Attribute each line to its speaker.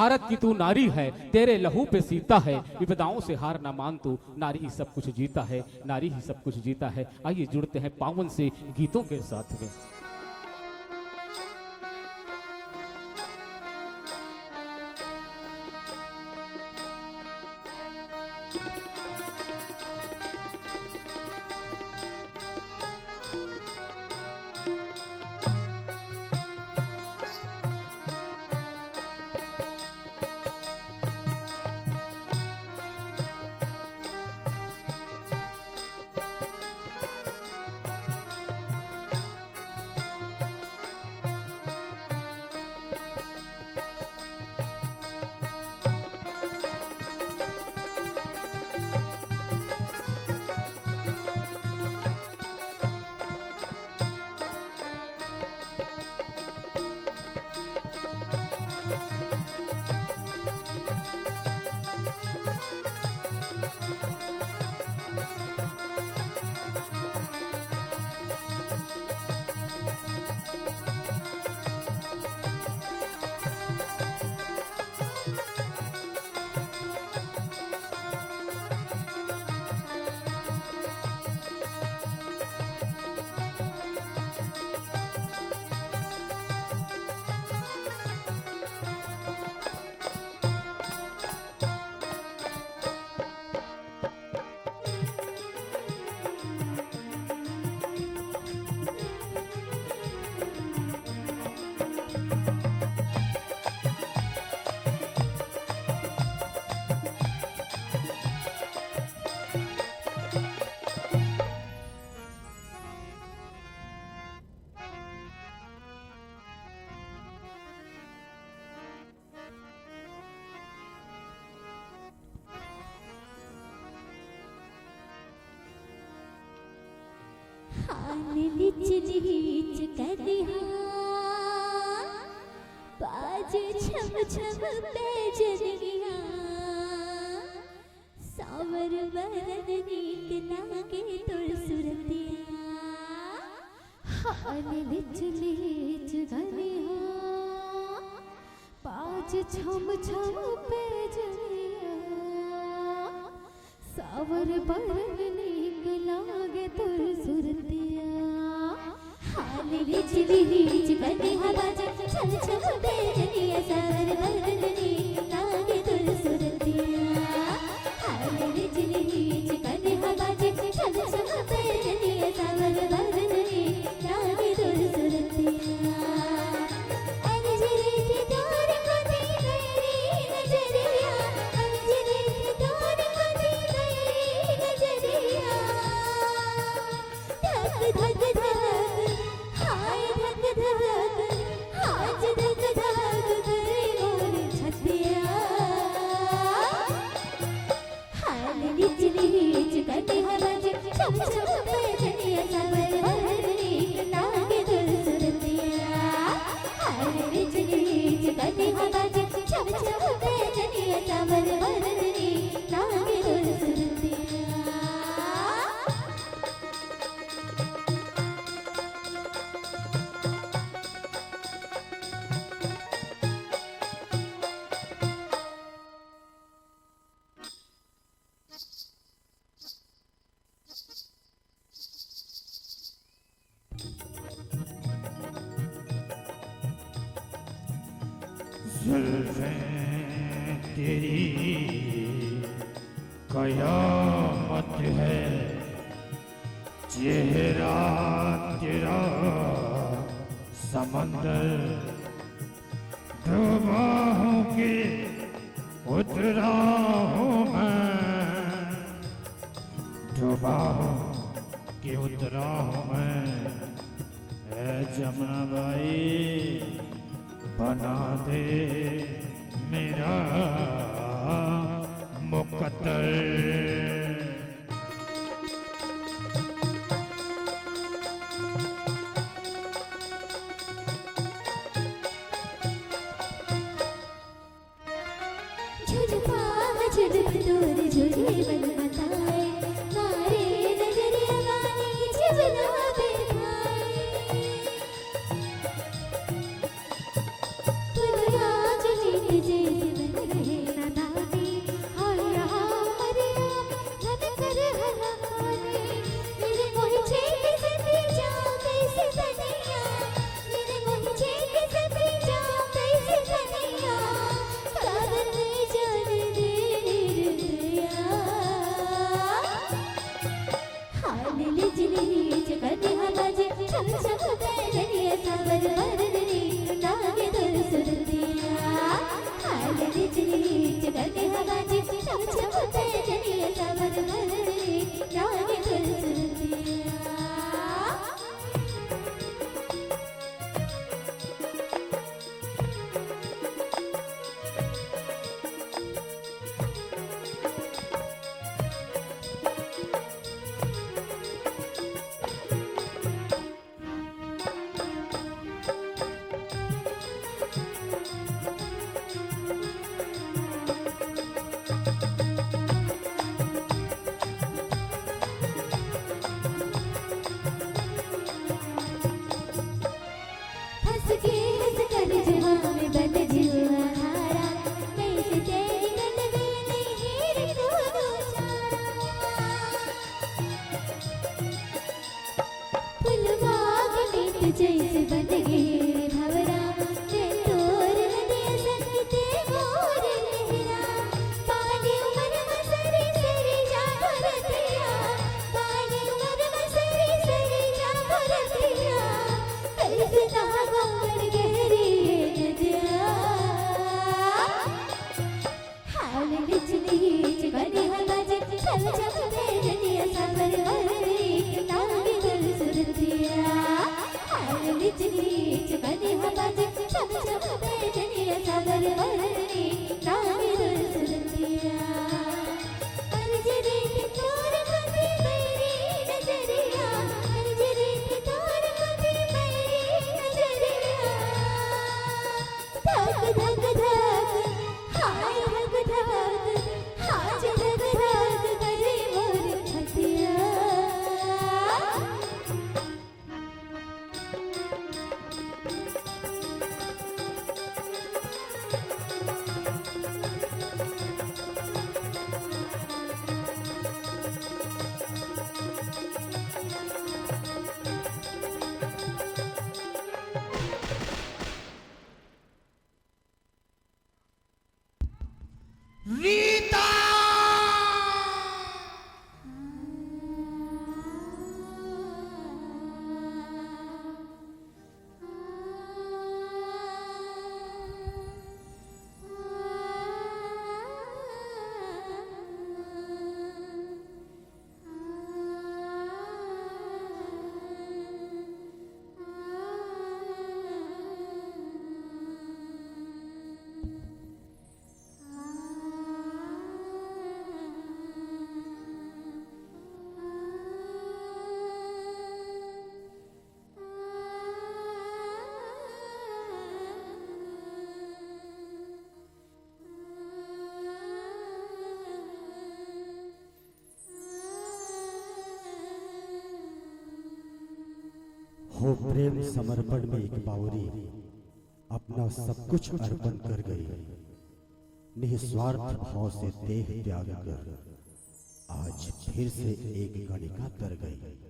Speaker 1: भारत की तू नारी है, तेरे लहू पे सीता है, विपदाओं से हार ना मान तू, नारी ही सब कुछ जीता है, नारी ही सब कुछ जीता है। आइए जुड़ते हैं पावन से गीतों के साथ में।
Speaker 2: नीच कदिहा बाज छम छम बेजनिया सावर बरन नीक लागे तोर सुरतिया हाल नीच नीच कदिहा बाज छम छम बेजनिया सावर बरन नीक लागे तोर सुरतिया हाल नीच नीच कदिहा बाज छम छम बेजनिया सावर बरन नीक लागे तोर सुरतिया हाल नीच नीच कदिहा बाज छम छम बेजनिया सावर बरन नीक लागे तोर सुरतिया अंजलि की तोर कदी मेरी नजरिया अंजलि की तोर कदी मेरी नजरिया धक धक धक हाय धक धक आज धक धक करे मोर छतिया हाल नीच नीच कदिहा बाज छम छम बेजनिया सावर बरन नीक लागे तोर सुरतिया हाल नीच नीच कदिहा बाज छम छम बेजनिया सावर बरन नीक लागे तोर सुरतिया
Speaker 3: जुल्फें तेरी कयामत है, चेहरा तेरा समंदर, डूबा हूँ कि उतरा हूँ मैं, डूबा हूँ कि उतरा हूँ मैं। ऐ जमुना बाई बना दे मेरा मुकद्दर।
Speaker 2: झुलपा झुलप दूर झुले बन बताए मारे नजरिया वाली जीवना बेखाए दुनिया जुली जैसे के हंस कर जुआ में बंद जुआ हारा कैसे तेरी गल में नहीं हीर को फुलबाग में तू जैसे बन गए भवरा ते तोर नदिया सकते मोर लहरा पानी उमर मसरी सरी जा भरतिया पानी उमर मसरी सरी जा भरतिया कैसे कहा गोर गहरी नदिया हाल विच नीच बने हवाज छल छल भेजनिया सागर वरनी नागी दल सुरतिया हाल विच नीच बने हवाज छल छल भेजनिया सागर वरनी नागी दल सुरतिया अर्जरी की तोर कभी मेरी नजरिया अर्जरी की तोर कभी मेरी नजरिया धक धक धक हाय धक धक हाज धक धक करे मोर छतिया
Speaker 3: रीता
Speaker 4: हो प्रेम समर्पण में एक बावरी अपना सब कुछ अर्पण कर गई, निस्वार्थ भाव से देह त्याग कर आज फिर से एक गणिका तर गई।